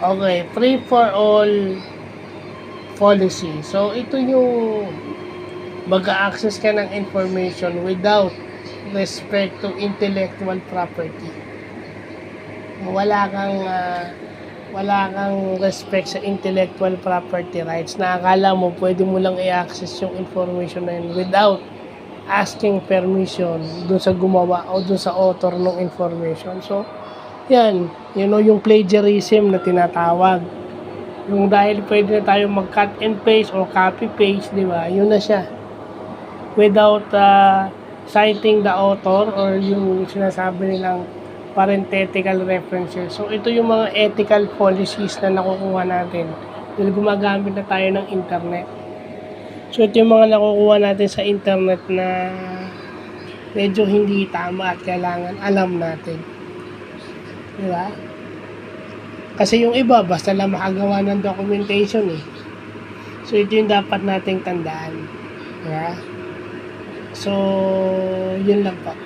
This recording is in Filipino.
Okay, free for all policy. So, ito yung mag-access ka ng information without respect to intellectual property. Wala kang respect sa intellectual property rights na akala mo pwede mo lang i-access yung information na yun without asking permission dun sa gumawa o dun sa author ng information. So, yan, yung plagiarism na tinatawag. Yung dahil pwede na tayo mag-cut and paste o copy-paste, di ba? Yun na siya. Without citing the author or yung sinasabi nilang parenthetical references. So, ito yung mga ethical policies na nakukuha natin dahil gumagamit na tayo ng internet. So, ito yung mga nakukuha natin sa internet na medyo hindi tama at kailangan alam natin. Diba? Kasi yung iba, basta lang makagawa ng documentation eh. So, ito yung dapat nating tandaan. Diba? So, yun lang po.